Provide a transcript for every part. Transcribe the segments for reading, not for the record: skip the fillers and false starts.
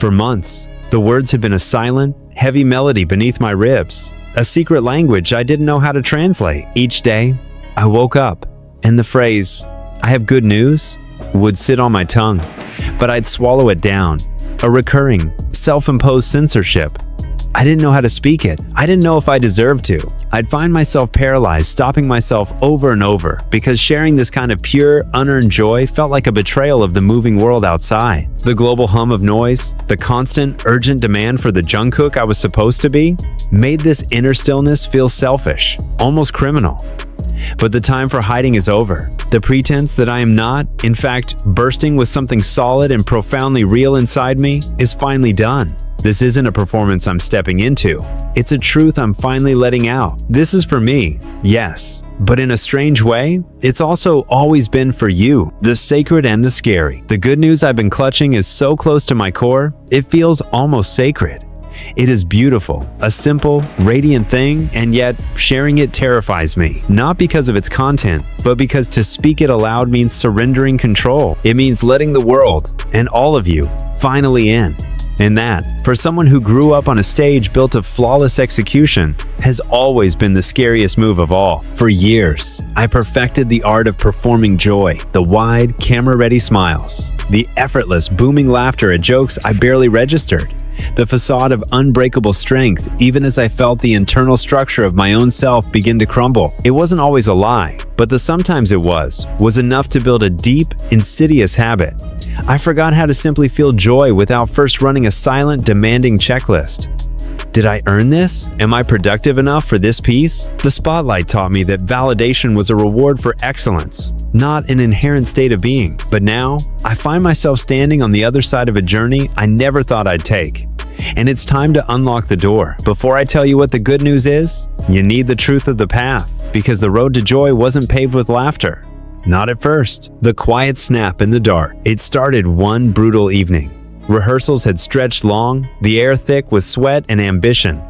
For months, the words had been a silent, heavy melody beneath my ribs, a secret language I didn't know how to translate. Each day, I woke up, and the phrase, "I have good news," would sit on my tongue, but I'd swallow it down. A recurring, self-imposed censorship. I didn't know how to speak it. I didn't know if I deserved to. I'd find myself paralyzed, stopping myself over and over, because sharing this kind of pure, unearned joy felt like a betrayal of the moving world outside. The global hum of noise, the constant, urgent demand for the Jungkook I was supposed to be, made this inner stillness feel selfish, almost criminal. But the time for hiding is over. The pretense that I am not, in fact, bursting with something solid and profoundly real inside me is finally done. This isn't a performance I'm stepping into. It's a truth I'm finally letting out. This is for me, yes. But in a strange way, it's also always been for you, the sacred and the scary. The good news I've been clutching is so close to my core, it feels almost sacred. It is beautiful, a simple, radiant thing, and yet sharing it terrifies me. Not because of its content, but because to speak it aloud means surrendering control. It means letting the world, and all of you, finally in. And that, for someone who grew up on a stage built of flawless execution, has always been the scariest move of all. For years, I perfected the art of performing joy, the wide, camera-ready smiles, the effortless, booming laughter at jokes I barely registered, the facade of unbreakable strength even as I felt the internal structure of my own self begin to crumble. It wasn't always a lie, but the sometimes it was enough to build a deep, insidious habit. I forgot how to simply feel joy without first running a silent, demanding checklist. Did I earn this? Am I productive enough for this piece? The spotlight taught me that validation was a reward for excellence, not an inherent state of being. But now, I find myself standing on the other side of a journey I never thought I'd take. And it's time to unlock the door. Before I tell you what the good news is, you need the truth of the path, because the road to joy wasn't paved with laughter. Not at first. The quiet snap in the dark. It started one brutal evening. Rehearsals had stretched long, the air thick with sweat and ambition.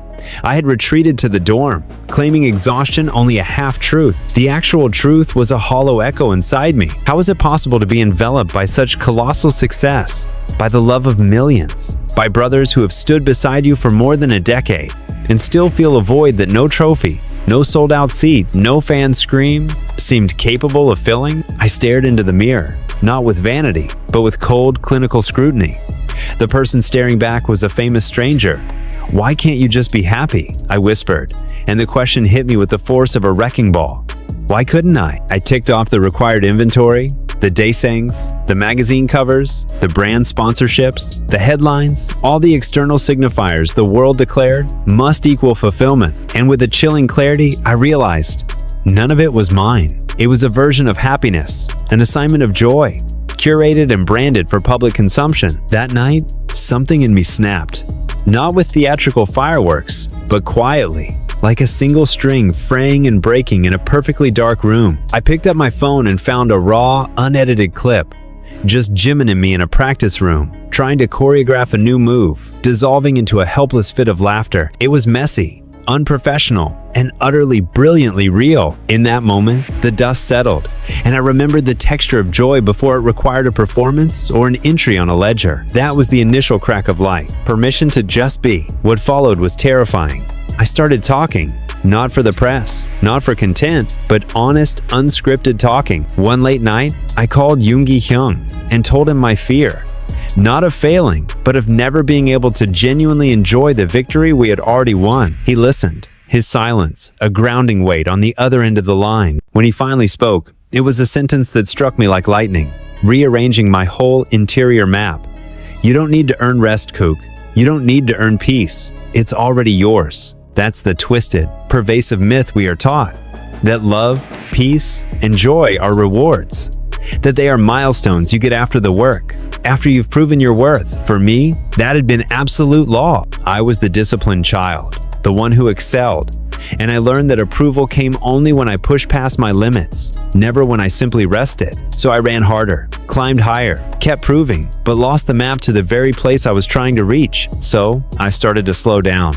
I had retreated to the dorm, claiming exhaustion only a half-truth. The actual truth was a hollow echo inside me. How was it possible to be enveloped by such colossal success? By the love of millions? By brothers who have stood beside you for more than a decade, and still feel a void that no trophy, no sold-out seat, no fan scream seemed capable of filling? I stared into the mirror, not with vanity, but with cold, clinical scrutiny. The person staring back was a famous stranger. "Why can't you just be happy?" I whispered, and the question hit me with the force of a wrecking ball. Why couldn't I? I ticked off the required inventory, the daesangs, the magazine covers, the brand sponsorships, the headlines, all the external signifiers the world declared must equal fulfillment. And with a chilling clarity, I realized none of it was mine. It was a version of happiness, an assignment of joy, curated and branded for public consumption. That night, something in me snapped. Not with theatrical fireworks, but quietly, like a single string fraying and breaking in a perfectly dark room. I picked up my phone and found a raw, unedited clip. Just Jimin and me in a practice room, trying to choreograph a new move, dissolving into a helpless fit of laughter. It was messy, unprofessional, and utterly brilliantly real. In that moment, the dust settled, and I remembered the texture of joy before it required a performance or an entry on a ledger. That was the initial crack of light, permission to just be. What followed was terrifying. I started talking, not for the press, not for content, but honest, unscripted talking. One late night, I called Jungkook and told him my fear. Not of failing, but of never being able to genuinely enjoy the victory we had already won. He listened, his silence, a grounding weight on the other end of the line. When he finally spoke, it was a sentence that struck me like lightning, rearranging my whole interior map. You don't need to earn rest, Kook. You don't need to earn peace. It's already yours. That's the twisted, pervasive myth we are taught. That love, peace, and joy are rewards. That they are milestones you get after the work, after you've proven your worth. For me, that had been absolute law. I was the disciplined child, the one who excelled. And I learned that approval came only when I pushed past my limits, never when I simply rested. So I ran harder, climbed higher, kept proving, but lost the map to the very place I was trying to reach. So I started to slow down.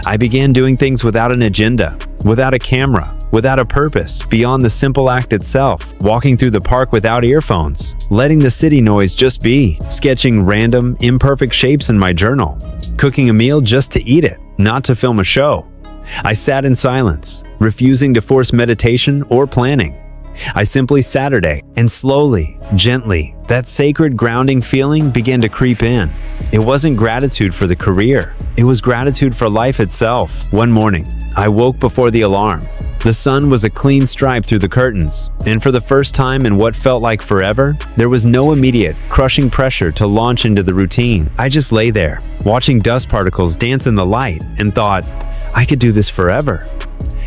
I began doing things without an agenda, without a camera, without a purpose, beyond the simple act itself, walking through the park without earphones, letting the city noise just be, sketching random, imperfect shapes in my journal, cooking a meal just to eat it, not to film a show. I sat in silence, refusing to force meditation or planning. I simply Saturday, and slowly, gently, that sacred grounding feeling began to creep in. It wasn't gratitude for the career. It was gratitude for life itself. One morning, I woke before the alarm. The sun was a clean stripe through the curtains, and for the first time in what felt like forever, there was no immediate, crushing pressure to launch into the routine. I just lay there, watching dust particles dance in the light, and thought, I could do this forever.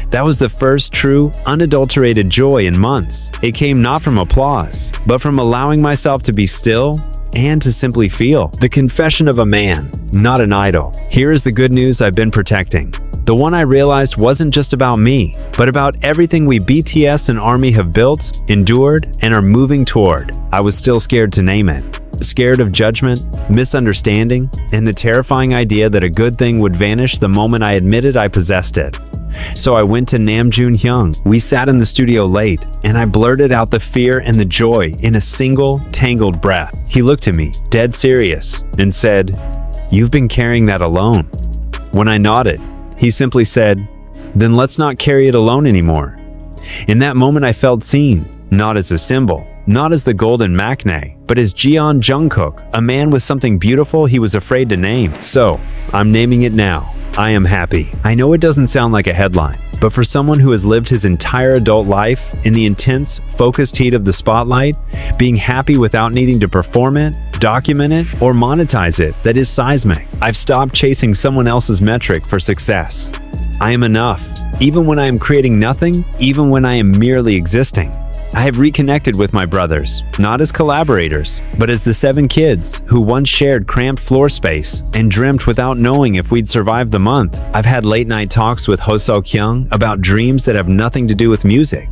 That was the first true, unadulterated joy in months. It came not from applause, but from allowing myself to be still and to simply feel. The confession of a man, not an idol. Here is the good news I've been protecting. The one I realized wasn't just about me, but about everything we BTS and ARMY have built, endured, and are moving toward. I was still scared to name it. Scared of judgment, misunderstanding, and the terrifying idea that a good thing would vanish the moment I admitted I possessed it. So I went to Hyung. We sat in the studio late, and I blurted out the fear and the joy in a single, tangled breath. He looked at me, dead serious, and said, "You've been carrying that alone." When I nodded, he simply said, "Then let's not carry it alone anymore." In that moment I felt seen, not as a symbol, not as the golden maknae, but as Bts Jungkook, a man with something beautiful he was afraid to name. So, I'm naming it now. I am happy. I know it doesn't sound like a headline, but for someone who has lived his entire adult life in the intense, focused heat of the spotlight, being happy without needing to perform it, document it, or monetize it, that is seismic. I've stopped chasing someone else's metric for success. I am enough, even when I am creating nothing, even when I am merely existing. I have reconnected with my brothers, not as collaborators, but as the 7 kids who once shared cramped floor space and dreamt without knowing if we'd survive the month. I've had late-night talks with Kyung about dreams that have nothing to do with music.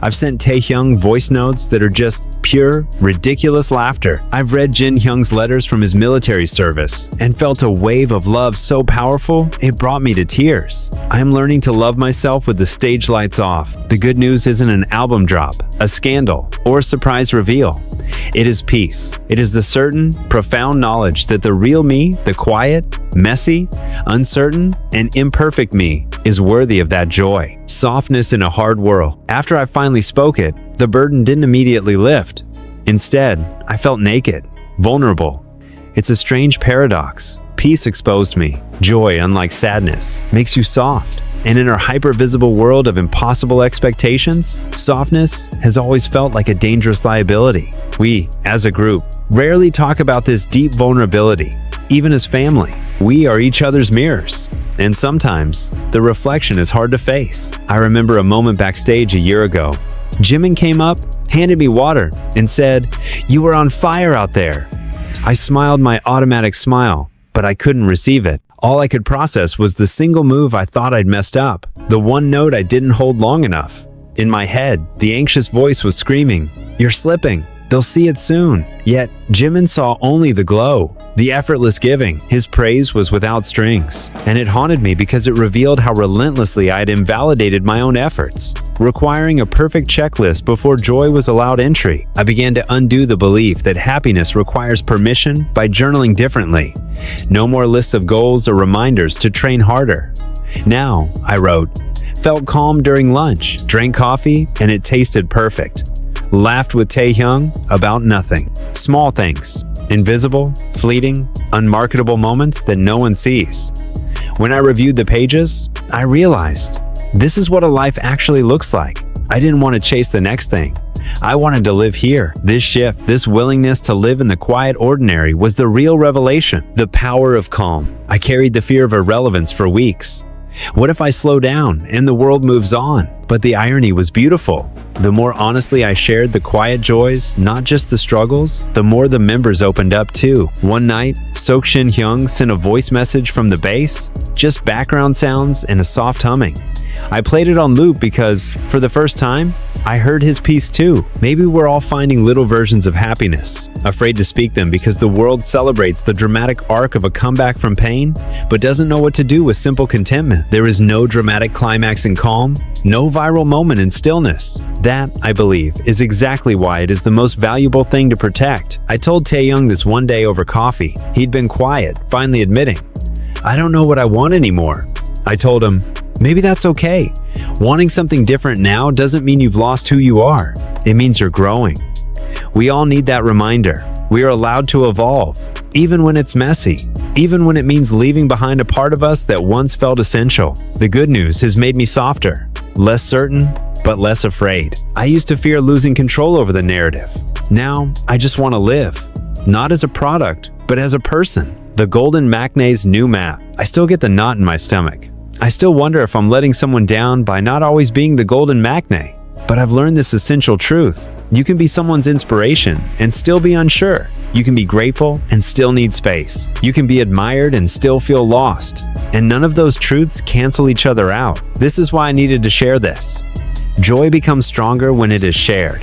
I've sent Taehyung voice notes that are just pure, ridiculous laughter. I've read Hyung's letters from his military service and felt a wave of love so powerful it brought me to tears. I am learning to love myself with the stage lights off. The good news isn't an album drop, a scandal, or a surprise reveal. It is peace. It is the certain, profound knowledge that the real me, the quiet, messy, uncertain, and imperfect me is worthy of that joy. Softness in a hard world. After I finally spoke it, the burden didn't immediately lift. Instead, I felt naked, vulnerable. It's a strange paradox. Peace exposed me. Joy, unlike sadness, makes you soft. And in our hyper-visible world of impossible expectations, softness has always felt like a dangerous liability. We, as a group, rarely talk about this deep vulnerability. Even as family, we are each other's mirrors. And sometimes, the reflection is hard to face. I remember a moment backstage a year ago. Jimin came up, handed me water, and said, "You were on fire out there." I smiled my automatic smile, but I couldn't receive it. All I could process was the single move I thought I'd messed up, the one note I didn't hold long enough. In my head, the anxious voice was screaming, "You're slipping. They'll see it soon." Yet, Jimin saw only the glow, the effortless giving. His praise was without strings, and it haunted me because it revealed how relentlessly I had invalidated my own efforts, requiring a perfect checklist before joy was allowed entry. I began to undo the belief that happiness requires permission by journaling differently. No more lists of goals or reminders to train harder. Now, I wrote, felt calm during lunch, drank coffee, and it tasted perfect. Laughed with Taehyung about nothing. Small things, invisible, fleeting, unmarketable moments that no one sees. When I reviewed the pages, I realized this is what a life actually looks like. I didn't want to chase the next thing. I wanted to live here. This shift, this willingness to live in the quiet ordinary was the real revelation. The power of calm. I carried the fear of irrelevance for weeks. What if I slow down and the world moves on? But the irony was beautiful. The more honestly I shared the quiet joys, not just the struggles, the more the members opened up too. One night, Hyung sent a voice message from the base, just background sounds and a soft humming. I played it on loop because, for the first time, I heard his piece too. Maybe we're all finding little versions of happiness, afraid to speak them because the world celebrates the dramatic arc of a comeback from pain, but doesn't know what to do with simple contentment. There is no dramatic climax in calm, no viral moment in stillness. That, I believe, is exactly why it is the most valuable thing to protect. I told Taehyung this one day over coffee. He'd been quiet, finally admitting, "I don't know what I want anymore." I told him, "Maybe that's okay. Wanting something different now doesn't mean you've lost who you are. It means you're growing." We all need that reminder. We are allowed to evolve, even when it's messy, even when it means leaving behind a part of us that once felt essential. The good news has made me softer, less certain, but less afraid. I used to fear losing control over the narrative. Now, I just want to live, not as a product, but as a person. The Golden Maknae's new map. I still get the knot in my stomach. I still wonder if I'm letting someone down by not always being the Golden Maknae. But I've learned this essential truth. You can be someone's inspiration and still be unsure. You can be grateful and still need space. You can be admired and still feel lost. And none of those truths cancel each other out. This is why I needed to share this. Joy becomes stronger when it is shared.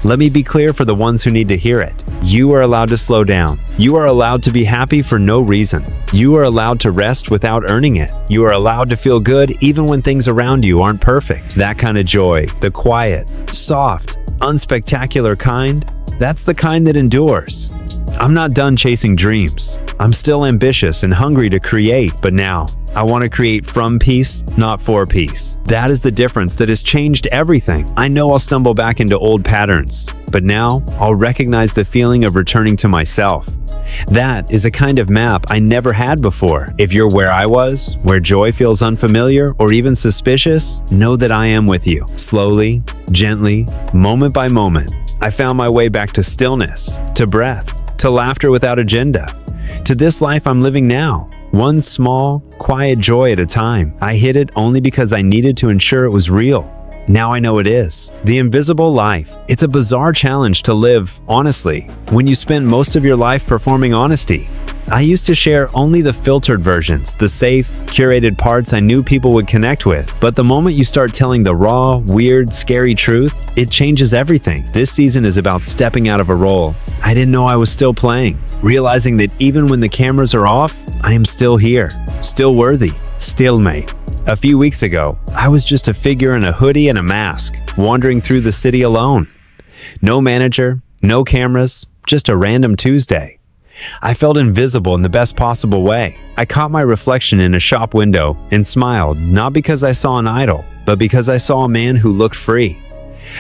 Let me be clear for the ones who need to hear it. You are allowed to slow down. You are allowed to be happy for no reason. You are allowed to rest without earning it. You are allowed to feel good even when things around you aren't perfect. That kind of joy, the quiet, soft, unspectacular kind, that's the kind that endures. I'm not done chasing dreams. I'm still ambitious and hungry to create, but now I want to create from peace, not for peace. That is the difference that has changed everything. I know I'll stumble back into old patterns, but now I'll recognize the feeling of returning to myself. That is a kind of map I never had before. If you're where I was, where joy feels unfamiliar or even suspicious, know that I am with you. Slowly, gently, moment by moment, I found my way back to stillness, to breath, to laughter without agenda, to this life I'm living now. One small, quiet joy at a time. I hid it only because I needed to ensure it was real. Now I know it is. The invisible life. It's a bizarre challenge to live, honestly, when you spend most of your life performing honesty. I used to share only the filtered versions, the safe, curated parts I knew people would connect with. But the moment you start telling the raw, weird, scary truth, it changes everything. This season is about stepping out of a role I didn't know I was still playing, realizing that even when the cameras are off, I am still here, still worthy, still me. A few weeks ago, I was just a figure in a hoodie and a mask, wandering through the city alone. No manager, no cameras, just a random Tuesday. I felt invisible in the best possible way. I caught my reflection in a shop window and smiled, not because I saw an idol, but because I saw a man who looked free.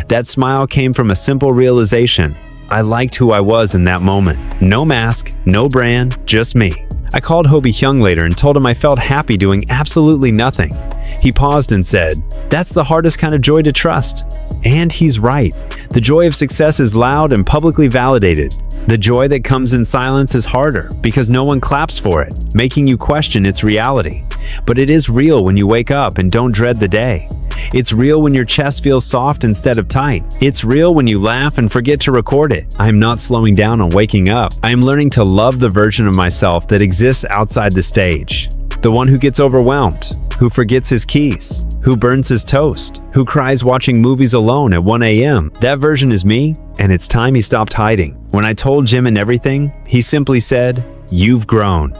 That smile came from a simple realization. I liked who I was in that moment. No mask, no brand, just me. I called Hyung later and told him I felt happy doing absolutely nothing. He paused and said, "That's the hardest kind of joy to trust." And he's right. The joy of success is loud and publicly validated. The joy that comes in silence is harder because no one claps for it, making you question its reality. But it is real when you wake up and don't dread the day. It's real when your chest feels soft instead of tight. It's real when you laugh and forget to record it. I am not slowing down on waking up. I am learning to love the version of myself that exists outside the stage. The one who gets overwhelmed, who forgets his keys, who burns his toast, who cries watching movies alone at 1 a.m. That version is me, and it's time he stopped hiding. When I told Jimin everything, he simply said, "You've grown."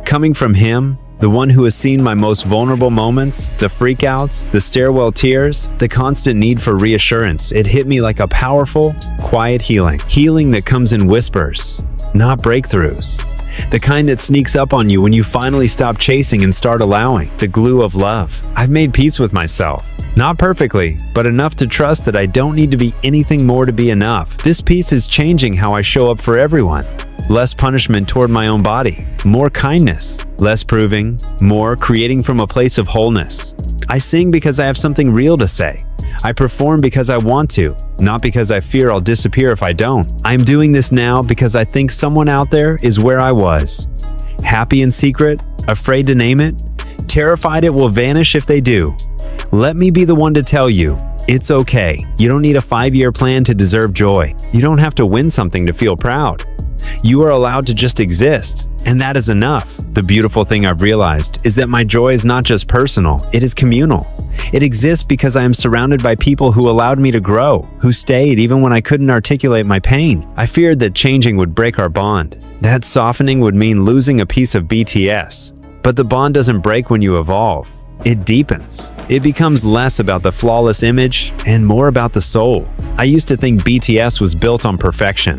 Coming from him, the one who has seen my most vulnerable moments, the freakouts, the stairwell tears, the constant need for reassurance, it hit me like a powerful, quiet healing. Healing that comes in whispers, not breakthroughs. The kind that sneaks up on you when you finally stop chasing and start allowing. The glue of love. I've made peace with myself. Not perfectly, but enough to trust that I don't need to be anything more to be enough. This peace is changing how I show up for everyone. Less punishment toward my own body, more kindness, less proving, more creating from a place of wholeness. I sing because I have something real to say. I perform because I want to, not because I fear I'll disappear if I don't. I'm doing this now because I think someone out there is where I was. Happy in secret, afraid to name it, terrified it will vanish if they do. Let me be the one to tell you, it's okay. You don't need a 5-year plan to deserve joy. You don't have to win something to feel proud. You are allowed to just exist, and that is enough. The beautiful thing I've realized is that my joy is not just personal, it is communal. It exists because I am surrounded by people who allowed me to grow, who stayed even when I couldn't articulate my pain. I feared that changing would break our bond. That softening would mean losing a piece of BTS. But the bond doesn't break when you evolve. It deepens. It becomes less about the flawless image and more about the soul. I used to think BTS was built on perfection.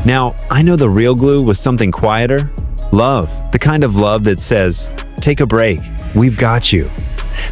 Now, I know the real glue was something quieter. Love. The kind of love that says, take a break, we've got you.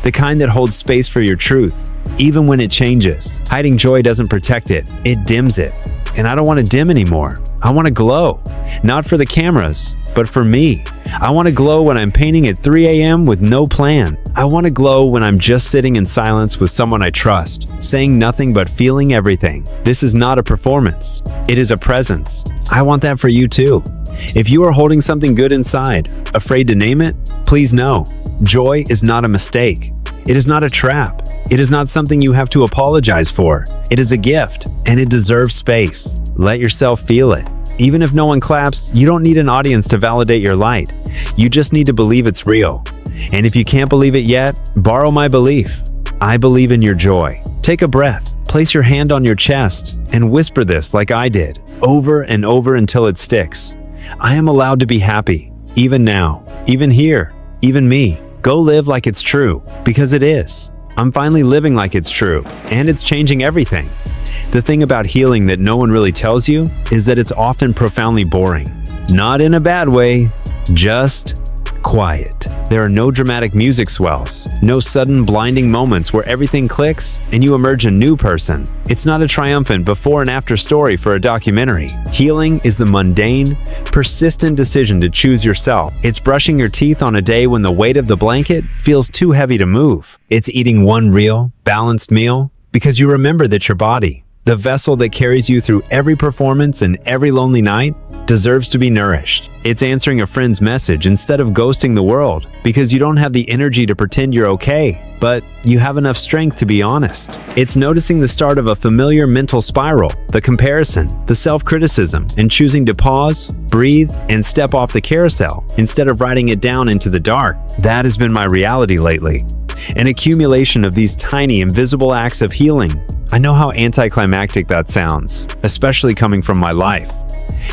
The kind that holds space for your truth, even when it changes. Hiding joy doesn't protect it, it dims it. And I don't want to dim anymore. I want to glow. Not for the cameras, but for me. I want to glow when I'm painting at 3 a.m. with no plan. I want to glow when I'm just sitting in silence with someone I trust, saying nothing but feeling everything. This is not a performance. It is a presence. I want that for you too. If you are holding something good inside, afraid to name it, please know, joy is not a mistake. It is not a trap. It is not something you have to apologize for. It is a gift, and it deserves space. Let yourself feel it. Even if no one claps, you don't need an audience to validate your light. You just need to believe it's real. And if you can't believe it yet, borrow my belief. I believe in your joy. Take a breath, place your hand on your chest, and whisper this like I did, over and over until it sticks. I am allowed to be happy, even now, even here, even me. Go live like it's true, because it is. I'm finally living like it's true, and it's changing everything. The thing about healing that no one really tells you is that it's often profoundly boring. Not in a bad way, just quiet. There are no dramatic music swells, no sudden blinding moments where everything clicks and you emerge a new person. It's not a triumphant before and after story for a documentary. Healing is the mundane, persistent decision to choose yourself. It's brushing your teeth on a day when the weight of the blanket feels too heavy to move. It's eating one real, balanced meal because you remember that your body, the vessel that carries you through every performance and every lonely night, deserves to be nourished. It's answering a friend's message instead of ghosting the world because you don't have the energy to pretend you're okay, but you have enough strength to be honest. It's noticing the start of a familiar mental spiral, the comparison, the self-criticism, and choosing to pause, breathe, and step off the carousel instead of riding it down into the dark. That has been my reality lately. An accumulation of these tiny, invisible acts of healing. I know how anticlimactic that sounds, especially coming from my life.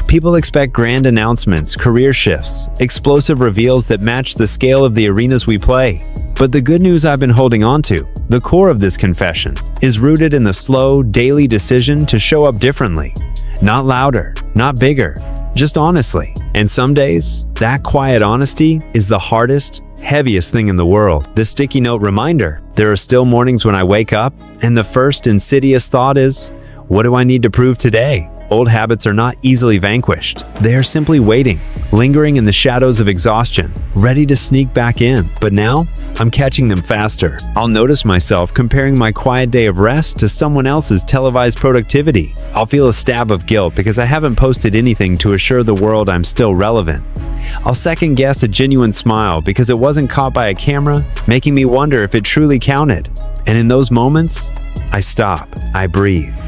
People expect grand announcements, career shifts, explosive reveals that match the scale of the arenas we play. But the good news I've been holding on to, the core of this confession, is rooted in the slow, daily decision to show up differently. Not louder, not bigger, just honestly. And some days, that quiet honesty is the hardest, heaviest thing in the world. The sticky note reminder. There are still mornings when I wake up, and the first insidious thought is, what do I need to prove today? Old habits are not easily vanquished. They are simply waiting, lingering in the shadows of exhaustion, ready to sneak back in. But now, I'm catching them faster. I'll notice myself comparing my quiet day of rest to someone else's televised productivity. I'll feel a stab of guilt because I haven't posted anything to assure the world I'm still relevant. I'll second guess a genuine smile because it wasn't caught by a camera, making me wonder if it truly counted. And in those moments, I stop, I breathe.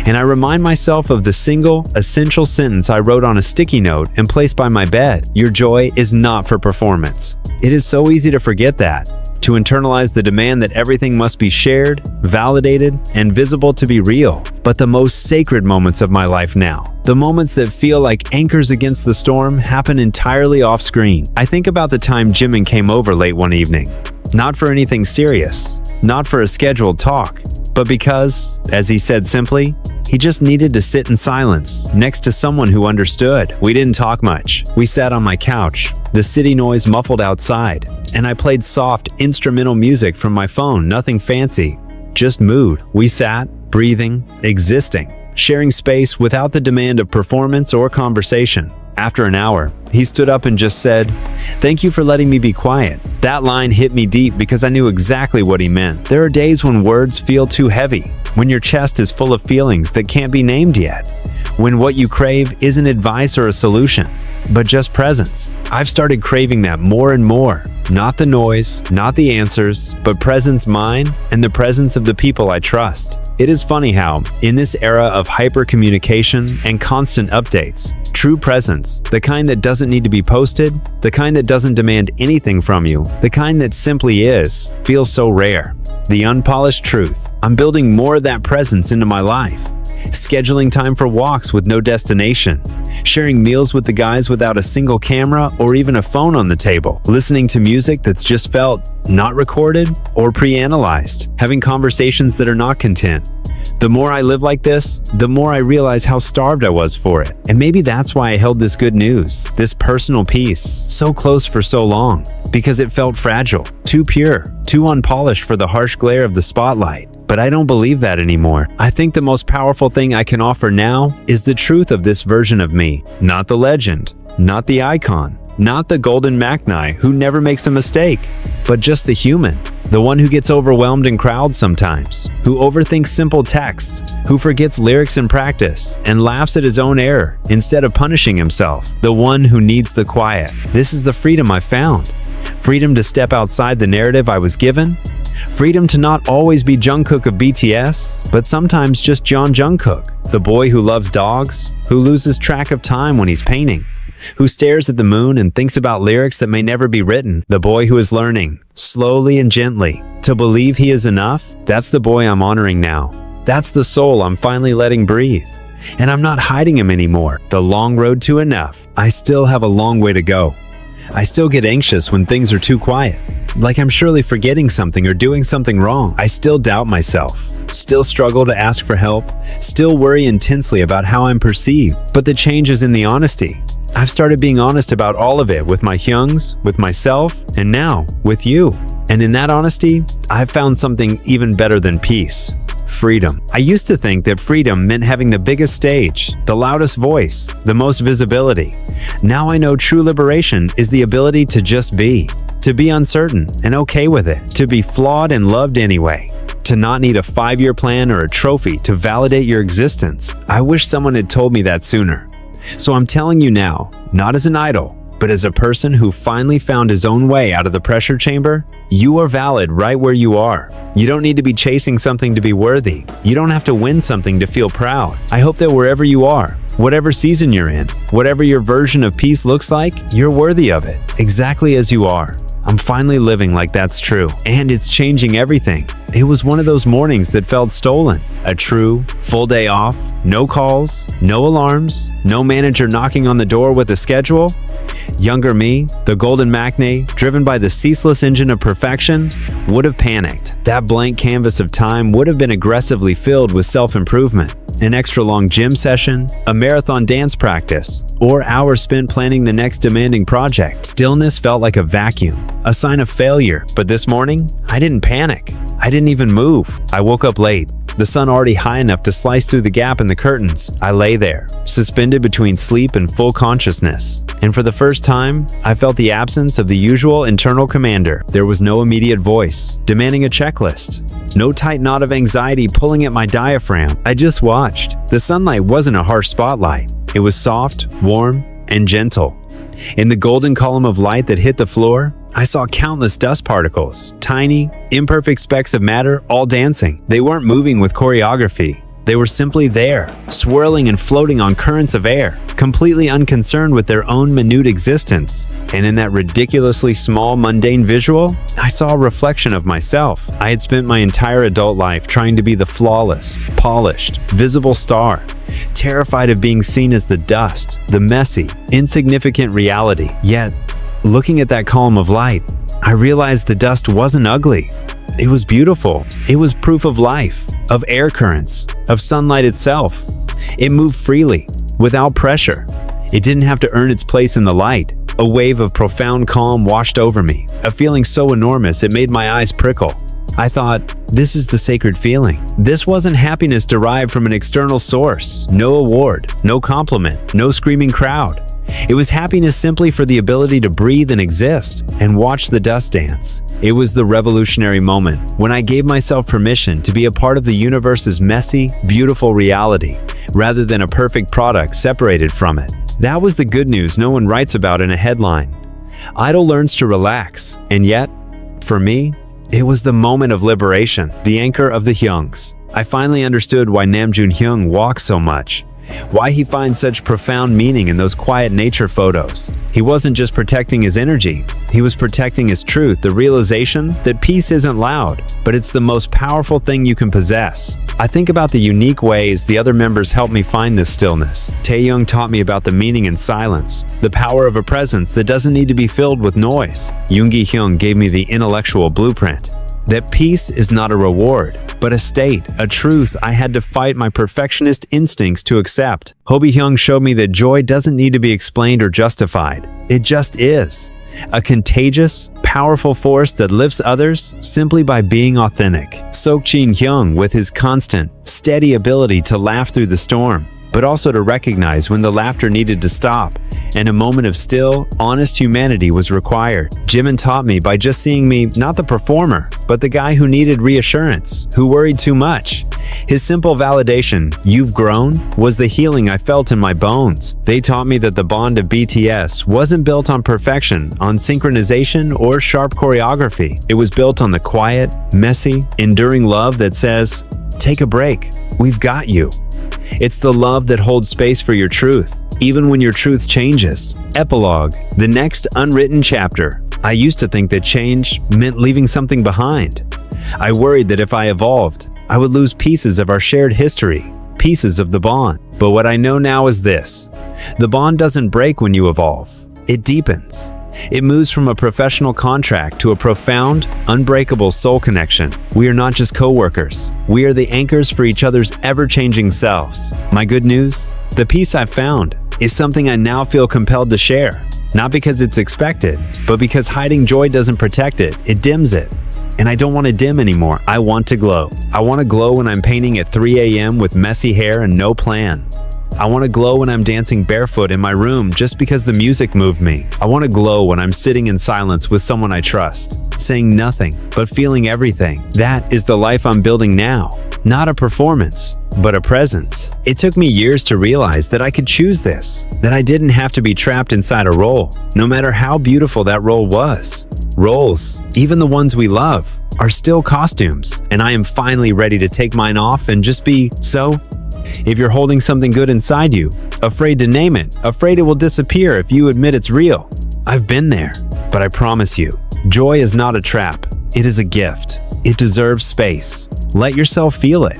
And I remind myself of the single, essential sentence I wrote on a sticky note and placed by my bed. Your joy is not for performance. It is so easy to forget that, to internalize the demand that everything must be shared, validated, and visible to be real. But the most sacred moments of my life now, the moments that feel like anchors against the storm, happen entirely off screen. I think about the time Jimin came over late one evening. Not for anything serious, not for a scheduled talk, but because, as he said simply, he just needed to sit in silence, next to someone who understood. We didn't talk much. We sat on my couch, the city noise muffled outside, and I played soft, instrumental music from my phone, nothing fancy, just mood. We sat, breathing, existing, sharing space without the demand of performance or conversation. After an hour, he stood up and just said, "Thank you for letting me be quiet." That line hit me deep because I knew exactly what he meant. There are days when words feel too heavy, when your chest is full of feelings that can't be named yet, when what you crave isn't advice or a solution, but just presence. I've started craving that more and more. Not the noise, not the answers, but presence mine and the presence of the people I trust. It is funny how, in this era of hyper-communication and constant updates, True presence, the kind that doesn't need to be posted, the kind that doesn't demand anything from you, the kind that simply is, feels so rare. The unpolished truth. I'm building more of that presence into my life. Scheduling time for walks with no destination, sharing meals with the guys without a single camera or even a phone on the table, listening to music that's just felt not recorded or pre-analyzed, having conversations that are not content. The more I live like this, the more I realize how starved I was for it. And maybe that's why I held this good news, this personal peace, so close for so long, because it felt fragile, too pure, too unpolished for the harsh glare of the spotlight. But I don't believe that anymore. I think the most powerful thing I can offer now is the truth of this version of me, not the legend, not the icon, not the golden Macni who never makes a mistake, but just the human. The one who gets overwhelmed in crowds sometimes, who overthinks simple texts, who forgets lyrics in practice, and laughs at his own error instead of punishing himself. The one who needs the quiet. This is the freedom I found. Freedom to step outside the narrative I was given. Freedom to not always be Jungkook of BTS, but sometimes just Jeon Jungkook, the boy who loves dogs, who loses track of time when he's painting, who stares at the moon and thinks about lyrics that may never be written, the boy who is learning, slowly and gently, to believe he is enough. That's the boy I'm honoring now. That's the soul I'm finally letting breathe. And I'm not hiding him anymore. The long road to enough. I still have a long way to go. I still get anxious when things are too quiet, like I'm surely forgetting something or doing something wrong. I still doubt myself, still struggle to ask for help, still worry intensely about how I'm perceived. But the change is in the honesty. I've started being honest about all of it with my hyungs, with myself, and now with you. And in that honesty, I've found something even better than peace. Freedom. I used to think that freedom meant having the biggest stage, the loudest voice, the most visibility. Now I know true liberation is the ability to just be, to be uncertain and okay with it, to be flawed and loved anyway, to not need a 5-year plan or a trophy to validate your existence. I wish someone had told me that sooner. So I'm telling you now, not as an idol, but as a person who finally found his own way out of the pressure chamber. You are valid right where you are. You don't need to be chasing something to be worthy. You don't have to win something to feel proud. I hope that wherever you are, whatever season you're in, whatever your version of peace looks like, you're worthy of it, exactly as you are. I'm finally living like that's true, and it's changing everything. It was one of those mornings that felt stolen. A true, full day off, no calls, no alarms, no manager knocking on the door with a schedule. Younger me, the golden Macne, driven by the ceaseless engine of perfection, would have panicked. That blank canvas of time would have been aggressively filled with self-improvement. An extra long gym session, a marathon dance practice, or hours spent planning the next demanding project. Stillness felt like a vacuum, a sign of failure. But this morning, I didn't panic. I didn't even move. I woke up late. The sun already high enough to slice through the gap in the curtains. I lay there, suspended between sleep and full consciousness. And for the first time, I felt the absence of the usual internal commander. There was no immediate voice, demanding a checklist. No tight knot of anxiety pulling at my diaphragm. I just watched. The sunlight wasn't a harsh spotlight. It was soft, warm, and gentle. In the golden column of light that hit the floor, I saw countless dust particles, tiny, imperfect specks of matter, all dancing. They weren't moving with choreography. They were simply there, swirling and floating on currents of air, completely unconcerned with their own minute existence. And in that ridiculously small, mundane visual, I saw a reflection of myself. I had spent my entire adult life trying to be the flawless, polished, visible star, terrified of being seen as the dust, the messy, insignificant reality. Yet, looking at that column of light, I realized the dust wasn't ugly. It was beautiful. It was proof of life, of air currents, of sunlight itself. It moved freely, without pressure. It didn't have to earn its place in the light. A wave of profound calm washed over me, a feeling so enormous it made my eyes prickle. I thought, this is the sacred feeling. This wasn't happiness derived from an external source. No award, no compliment, no screaming crowd. It was happiness simply for the ability to breathe and exist and watch the dust dance. It was the revolutionary moment when I gave myself permission to be a part of the universe's messy, beautiful reality, rather than a perfect product separated from it. That was the good news no one writes about in a headline. Idol learns to relax, and yet, for me, it was the moment of liberation, the anchor of the Hyungs. I finally understood why Namjoon Hyung walks so much. Why he finds such profound meaning in those quiet nature photos. He wasn't just protecting his energy, he was protecting his truth, the realization that peace isn't loud, but it's the most powerful thing you can possess. I think about the unique ways the other members helped me find this stillness. Taehyung taught me about the meaning in silence, the power of a presence that doesn't need to be filled with noise. Jungkook gave me the intellectual blueprint. That peace is not a reward, but a state, a truth I had to fight my perfectionist instincts to accept. Hobi-hyung showed me that joy doesn't need to be explained or justified. It just is. A contagious, powerful force that lifts others simply by being authentic. Jin with his constant, steady ability to laugh through the storm, but also to recognize when the laughter needed to stop, and a moment of still, honest humanity was required. Jimin taught me by just seeing me not the performer, but the guy who needed reassurance, who worried too much. His simple validation, "You've grown," was the healing I felt in my bones. They taught me that the bond of BTS wasn't built on perfection, on synchronization, or sharp choreography. It was built on the quiet, messy, enduring love that says, "Take a break. We've got you." It's the love that holds space for your truth, even when your truth changes. Epilogue, the next unwritten chapter. I used to think that change meant leaving something behind. I worried that if I evolved, I would lose pieces of our shared history, pieces of the bond. But what I know now is this: the bond doesn't break when you evolve, it deepens. It moves from a professional contract to a profound, unbreakable soul connection. We are not just co-workers. We are the anchors for each other's ever-changing selves. My good news? The peace I've found is something I now feel compelled to share. Not because it's expected, but because hiding joy doesn't protect it, it dims it. And I don't want to dim anymore. I want to glow. I want to glow when I'm painting at 3 a.m. with messy hair and no plan. I want to glow when I'm dancing barefoot in my room just because the music moved me. I want to glow when I'm sitting in silence with someone I trust, saying nothing, but feeling everything. That is the life I'm building now. Not a performance, but a presence. It took me years to realize that I could choose this, that I didn't have to be trapped inside a role, no matter how beautiful that role was. Roles, even the ones we love, are still costumes, and I am finally ready to take mine off and just be so. If you're holding something good inside you, afraid to name it, afraid it will disappear if you admit it's real, I've been there. But I promise you, joy is not a trap. It is a gift. It deserves space. Let yourself feel it.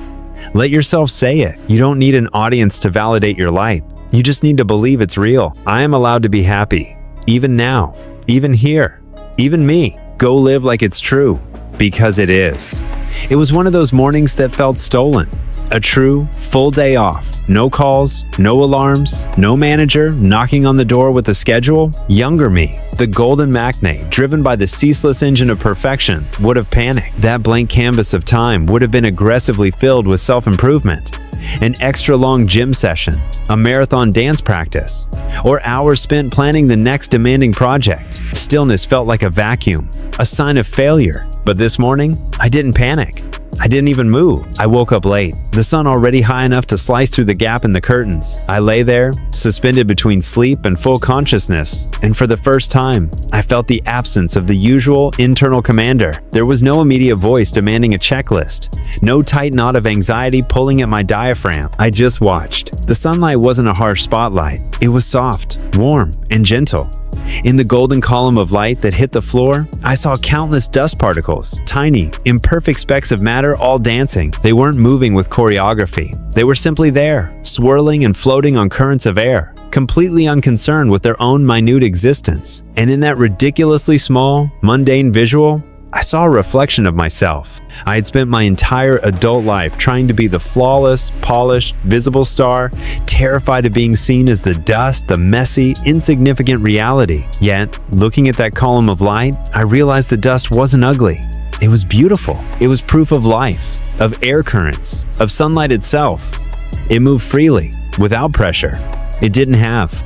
Let yourself say it. You don't need an audience to validate your light. You just need to believe it's real. I am allowed to be happy. Even now. Even here. Even me. Go live like it's true. Because it is. It was one of those mornings that felt stolen. A true, full day off. No calls, no alarms, no manager knocking on the door with a schedule. Younger me, the golden matinee, driven by the ceaseless engine of perfection, would have panicked. That blank canvas of time would have been aggressively filled with self-improvement. An extra long gym session, a marathon dance practice, or hours spent planning the next demanding project. Stillness felt like a vacuum, a sign of failure. But this morning, I didn't panic. I didn't even move. I woke up late, the sun already high enough to slice through the gap in the curtains. I lay there, suspended between sleep and full consciousness, and for the first time, I felt the absence of the usual internal commander. There was no immediate voice demanding a checklist, no tight knot of anxiety pulling at my diaphragm. I just watched. The sunlight wasn't a harsh spotlight. It was soft, warm, and gentle. In the golden column of light that hit the floor, I saw countless dust particles, tiny, imperfect specks of matter all dancing. They weren't moving with choreography. They were simply there, swirling and floating on currents of air, completely unconcerned with their own minute existence. And in that ridiculously small, mundane visual, I saw a reflection of myself. I had spent my entire adult life trying to be the flawless, polished, visible star, terrified of being seen as the dust, the messy, insignificant reality. Yet, looking at that column of light, I realized the dust wasn't ugly. It was beautiful. It was proof of life, of air currents, of sunlight itself. It moved freely, without pressure. It didn't have